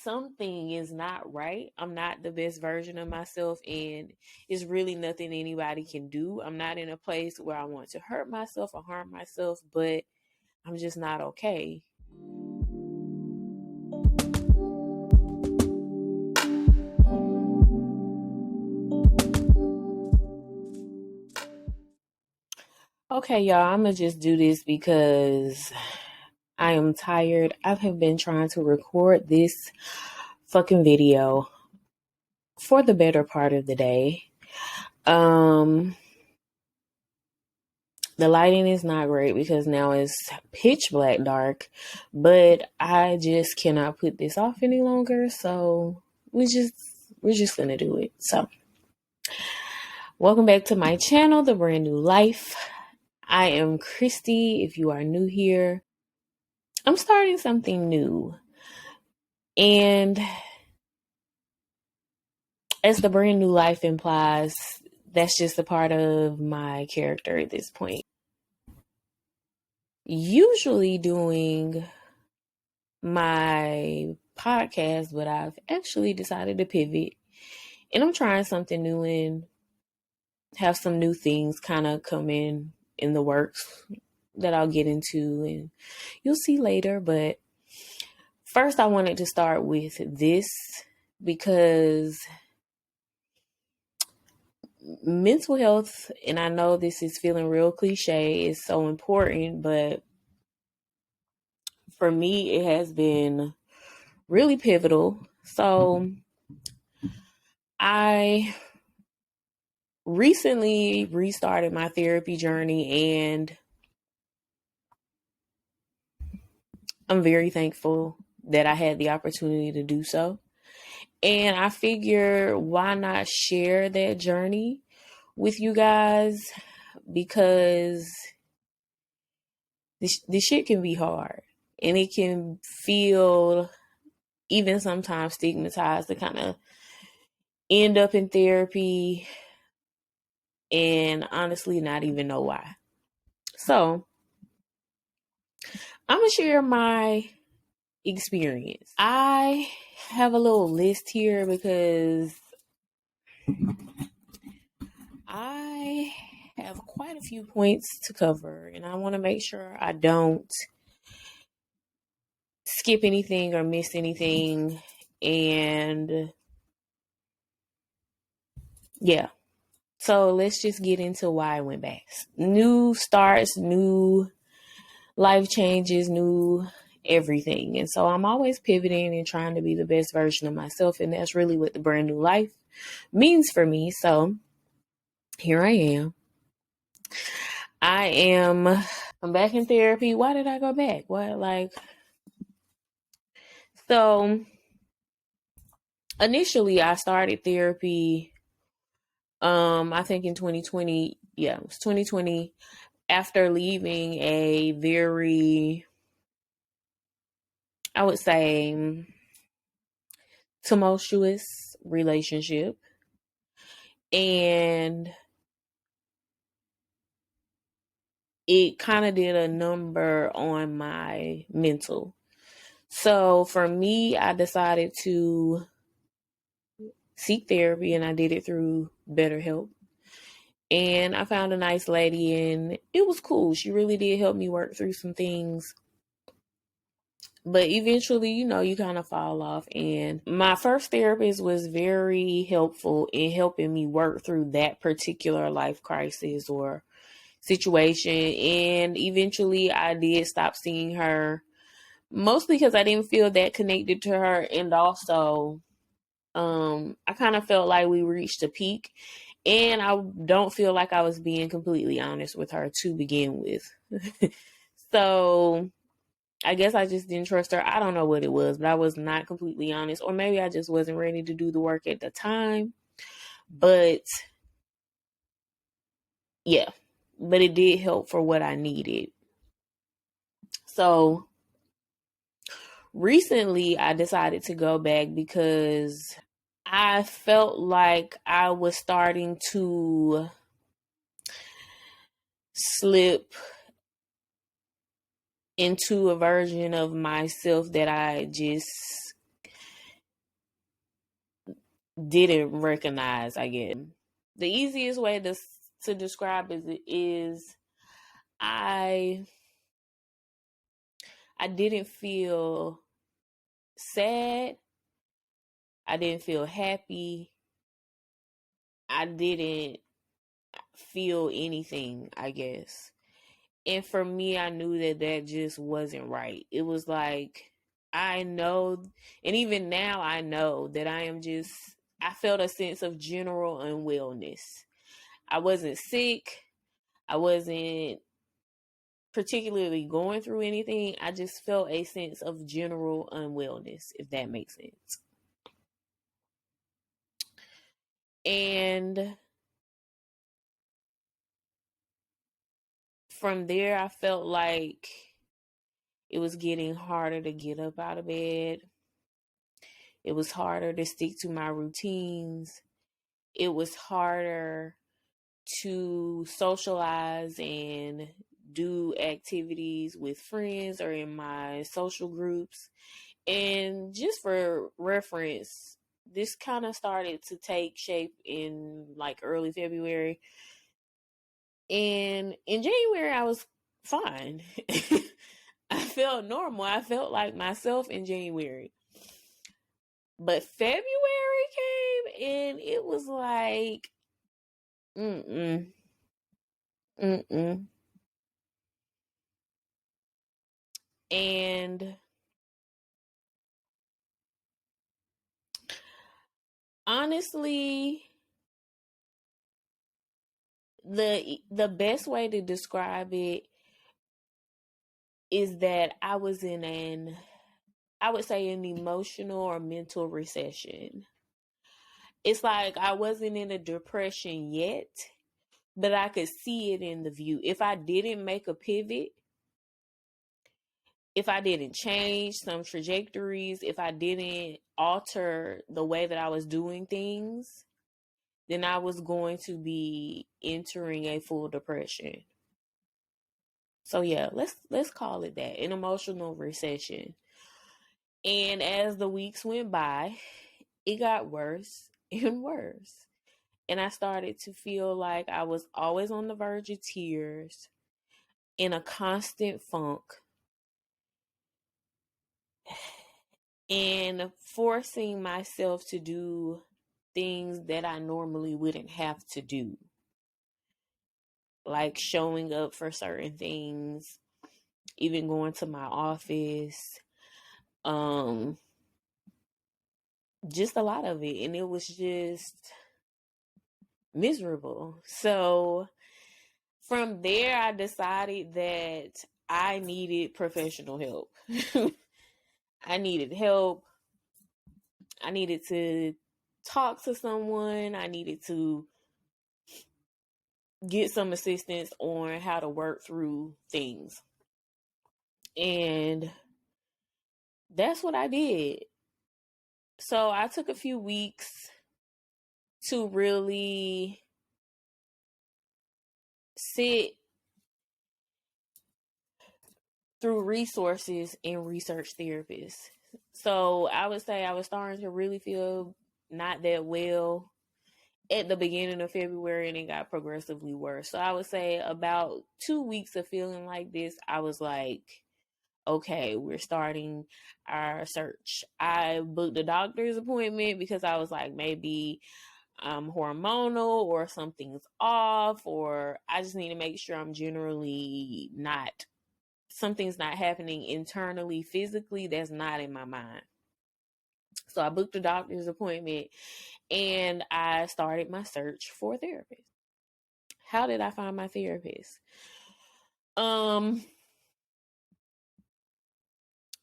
something is not right. I'm not the best version of myself, and it's really nothing anybody can do. I'm not in a place where I want to hurt myself or harm myself, but I'm just not okay. Okay, y'all, I'm gonna just do this because I am tired. I have been trying to record this fucking video for the better part of the day. The lighting is not great because now it's pitch black dark, but I just cannot put this off any longer. So we're just gonna do it. So welcome back to my channel, The Brand New Life. I am Christy. If you are new here, I'm starting something new. And as The Brand New Life implies, that's just a part of my character at this point. Usually doing my podcast, but I've actually decided to pivot and I'm trying something new and have some new things kind of come in the works that I'll get into and you'll see later. But first I wanted to start with this because mental health, and I know this is feeling real cliche, is so important, but for me it has been really pivotal. So I recently restarted my therapy journey and I'm very thankful that I had the opportunity to do so. And I figure why not share that journey with you guys, because this shit can be hard and it can feel even sometimes stigmatized to kind of end up in therapy and honestly not even know why. So I'm going to share my experience. I have a little list here because I have quite a few points to cover and I want to make sure I don't skip anything or miss anything. And yeah, so let's just get into why I went back. New starts, new life changes, new everything. And so I'm always pivoting and trying to be the best version of myself. And that's really what the brand new life means for me. So here I am. I'm back in therapy. Why did I go back? So initially I started therapy, I think in 2020. Yeah, it was 2020 after leaving a very, I would say, tumultuous relationship. And it kind of did a number on my mental. So for me, I decided to seek therapy and I did it through BetterHelp. And I found a nice lady and it was cool. She really did help me work through some things. But eventually, you kind of fall off. And my first therapist was very helpful in helping me work through that particular life crisis or situation. And eventually I did stop seeing her, mostly because I didn't feel that connected to her. And also, I kind of felt like we reached a peak. And I don't feel like I was being completely honest with her to begin with. So I guess I just didn't trust her. I don't know what it was, but I was not completely honest. Or maybe I just wasn't ready to do the work at the time. But yeah, but it did help for what I needed. So recently I decided to go back because I felt like I was starting to slip into a version of myself that I just didn't recognize, I guess. The easiest way to describe it is I didn't feel sad. I didn't feel happy. I didn't feel anything, I guess. And for me, I knew that that just wasn't right. It was like, I know, and even now I know that I felt a sense of general unwellness. I wasn't sick. I wasn't particularly going through anything. I just felt a sense of general unwellness, if that makes sense. And from there, I felt like it was getting harder to get up out of bed. It was harder to stick to my routines. It was harder to socialize and do activities with friends or in my social groups. And just for reference, this kind of started to take shape in like early February. And in January, I was fine. I felt normal. I felt like myself in January. But February came and it was like, mm-mm, mm-mm. And honestly, the best way to describe it is that I was in I would say an emotional or mental recession. It's like I wasn't in a depression yet, but I could see it in the view. If I didn't make a pivot, if I didn't change some trajectories, if I didn't alter the way that I was doing things, then I was going to be entering a full depression. So yeah, let's call it that, an emotional recession. And as the weeks went by, it got worse and worse. And I started to feel like I was always on the verge of tears, in a constant funk, and forcing myself to do things that I normally wouldn't have to do, like showing up for certain things, even going to my office, um, just a lot of it. And it was just miserable. So from there, I decided that I needed professional help. I needed help. I needed to talk to someone. I needed to get some assistance on how to work through things. And that's what I did. So I took a few weeks to really sit through resources and research therapists. So I would say I was starting to really feel not that well at the beginning of February, and it got progressively worse. So I would say about 2 weeks of feeling like this, I was like, okay, we're starting our search. I booked a doctor's appointment because I was like, maybe I'm hormonal or something's off, or I just need to make sure I'm generally not, something's not happening internally, physically, that's not in my mind. So I booked a doctor's appointment and I started my search for a therapist. How did I find my therapist? Um,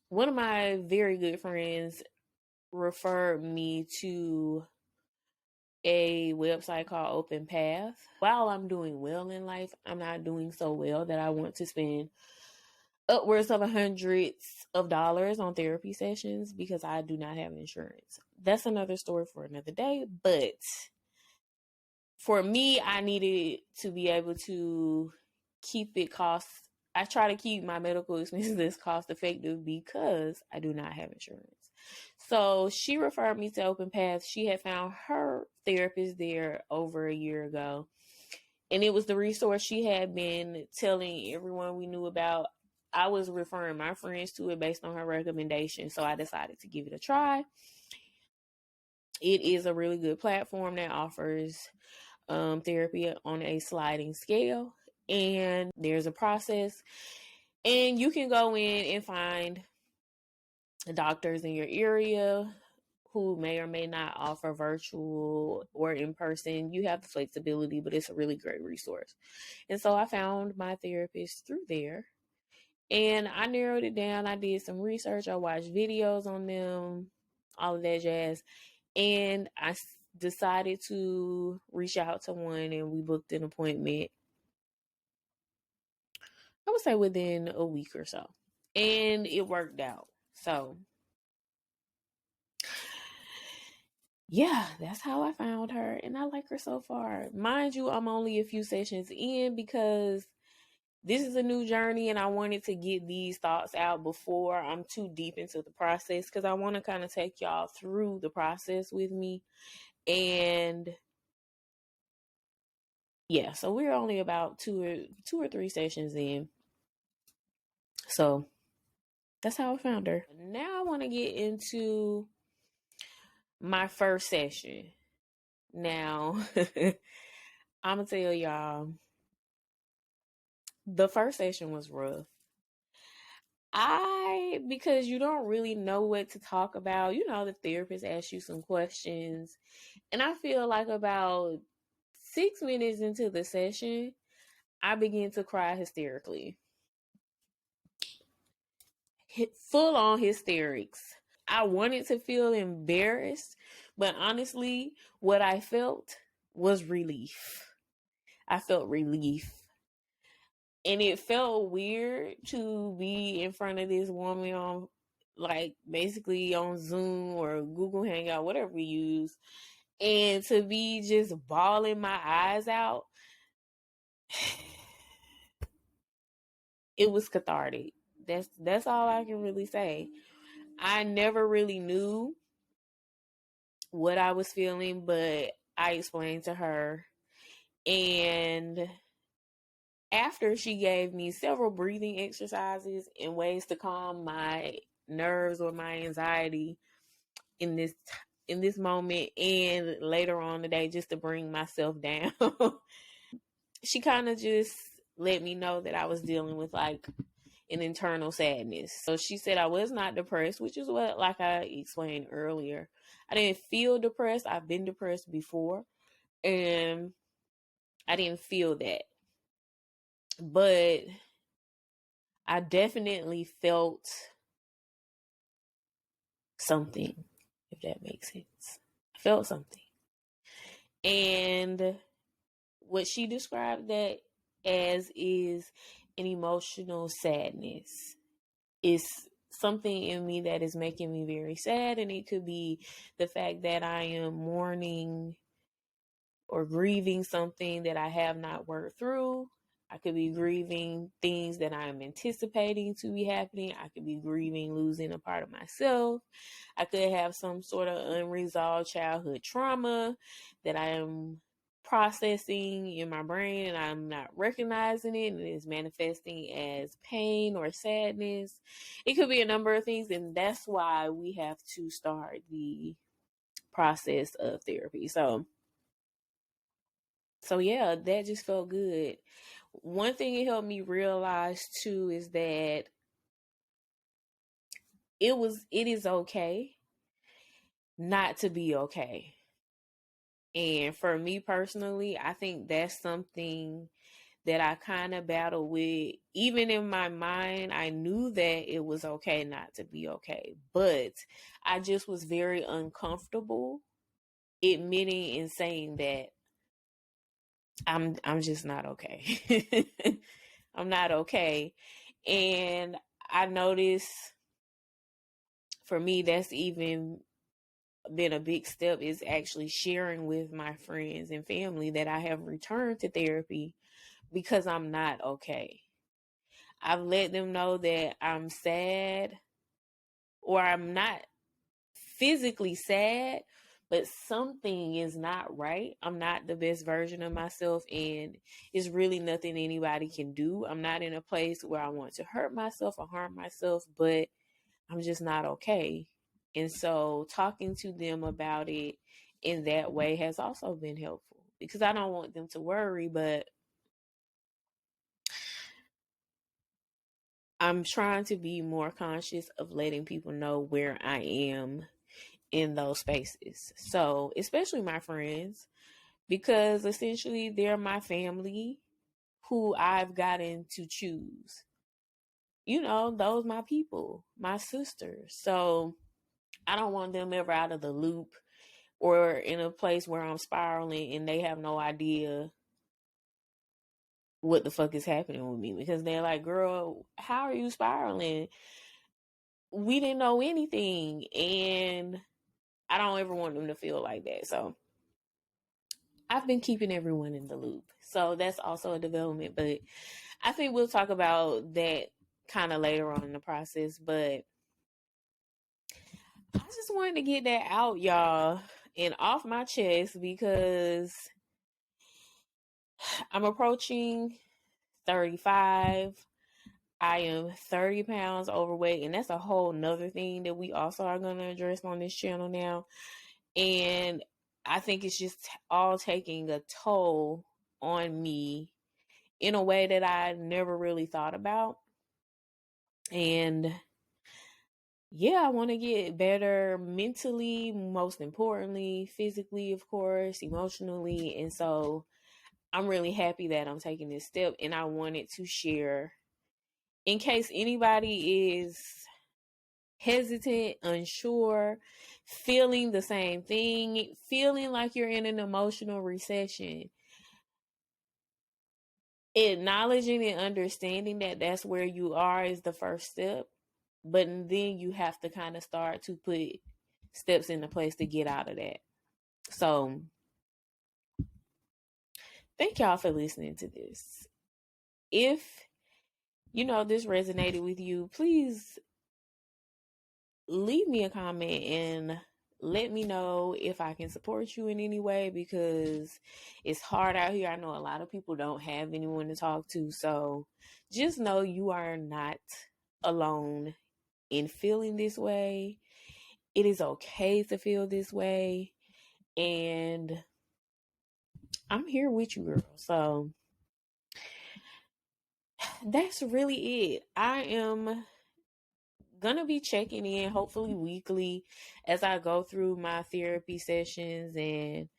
One of my very good friends referred me to a website called Open Path. While I'm doing well in life, I'm not doing so well that I want to spend upwards of hundreds of dollars on therapy sessions because I do not have insurance. That's another story for another day. But for me, I needed to be able to keep it I try to keep my medical expenses as cost effective because I do not have insurance. So she referred me to Open Path. She had found her therapist there over a year ago. And it was the resource she had been telling everyone we knew about. I was referring my friends to it based on her recommendation. So I decided to give it a try. It is a really good platform that offers therapy on a sliding scale. And there's a process. And you can go in and find doctors in your area who may or may not offer virtual or in person. You have the flexibility, but it's a really great resource. And so I found my therapist through there and I narrowed it down. I did some research. I watched videos on them, all of that jazz. And I decided to reach out to one and we booked an appointment. I would say within a week or so. And it worked out. So yeah, that's how I found her. And I like her so far. Mind you, I'm only a few sessions in because this is a new journey and I wanted to get these thoughts out before I'm too deep into the process because I want to kind of take y'all through the process with me. And yeah, so we're only about two or three sessions in. So that's how I found her. Now I want to get into my first session. Now, I'm going to tell y'all, the first session was rough. Because you don't really know what to talk about, the therapist asks you some questions. And I feel like about 6 minutes into the session, I began to cry hysterically. Full on hysterics. I wanted to feel embarrassed, but honestly, what I felt was relief. I felt relief. And it felt weird to be in front of this woman on, like, basically on Zoom or Google Hangout, whatever we use, and to be just bawling my eyes out. It was cathartic. That's all I can really say. I never really knew what I was feeling, but I explained to her. And after she gave me several breathing exercises and ways to calm my nerves or my anxiety in this moment and later on today, just to bring myself down. She kind of just let me know that I was dealing with like an internal sadness. So she said I was not depressed, which is what, like I explained earlier, I didn't feel depressed. I've been depressed before and I didn't feel that. But I definitely felt something, if that makes sense. I felt something. And what she described that as is an emotional sadness. It's something in me that is making me very sad. And it could be the fact that I am mourning or grieving something that I have not worked through. I could be grieving things that I am anticipating to be happening. I could be grieving losing a part of myself. I could have some sort of unresolved childhood trauma that I am processing in my brain and I'm not recognizing it and it is manifesting as pain or sadness. It could be a number of things, and that's why we have to start the process of therapy. So yeah, that just felt good. One thing it helped me realize too is that it is okay not to be okay. And for me personally, I think that's something that I kind of battle with. Even in my mind, I knew that it was okay not to be okay, but I just was very uncomfortable admitting and saying that I'm just not okay. I'm not okay. And I noticed for me that's even been a big step is actually sharing with my friends and family that I have returned to therapy because I'm not okay. I've let them know that I'm sad or I'm not physically sad, but something is not right. I'm not the best version of myself, and it's really nothing anybody can do. I'm not in a place where I want to hurt myself or harm myself, but I'm just not okay. And so talking to them about it in that way has also been helpful, because I don't want them to worry, but I'm trying to be more conscious of letting people know where I am in those spaces. So, especially my friends, because essentially they're my family who I've gotten to choose. You know, those my people, my sisters. So, I don't want them ever out of the loop or in a place where I'm spiraling and they have no idea what the fuck is happening with me, because they're like, girl, how are you spiraling? We didn't know anything. And I don't ever want them to feel like that. So I've been keeping everyone in the loop. So that's also a development. But I think we'll talk about that kind of later on in the process. But I just wanted to get that out, y'all, and off my chest, because I'm approaching 35. I am 30 pounds overweight, and that's a whole nother thing that we also are going to address on this channel now. And I think it's just all taking a toll on me in a way that I never really thought about. And yeah, I want to get better mentally, most importantly, physically, of course, emotionally. And so I'm really happy that I'm taking this step, and I wanted to share in case anybody is hesitant, unsure, feeling the same thing, feeling like you're in an emotional recession. Acknowledging and understanding that that's where you are is the first step, but then you have to kind of start to put steps into place to get out of that. So thank y'all for listening to this. If this resonated with you, please leave me a comment and let me know if I can support you in any way, because it's hard out here. I know a lot of people don't have anyone to talk to. So just know you are not alone in feeling this way. It is okay to feel this way. And I'm here with you, girl. So that's really it. I am gonna be checking in hopefully weekly as I go through my therapy sessions and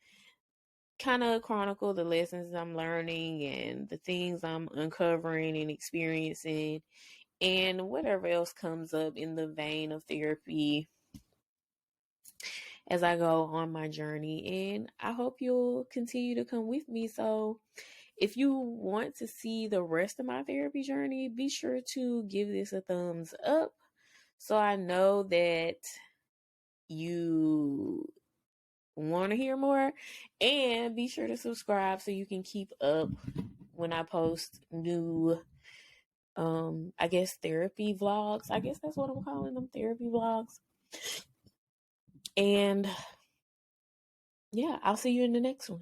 kind of chronicle the lessons I'm learning and the things I'm uncovering and experiencing, and whatever else comes up in the vein of therapy as I go on my journey. And I hope you'll continue to come with me. So if you want to see the rest of my therapy journey, be sure to give this a thumbs up so I know that you want to hear more, and be sure to subscribe so you can keep up when I post new I guess therapy vlogs. I guess that's what I'm calling them, therapy vlogs. And yeah, I'll see you in the next one.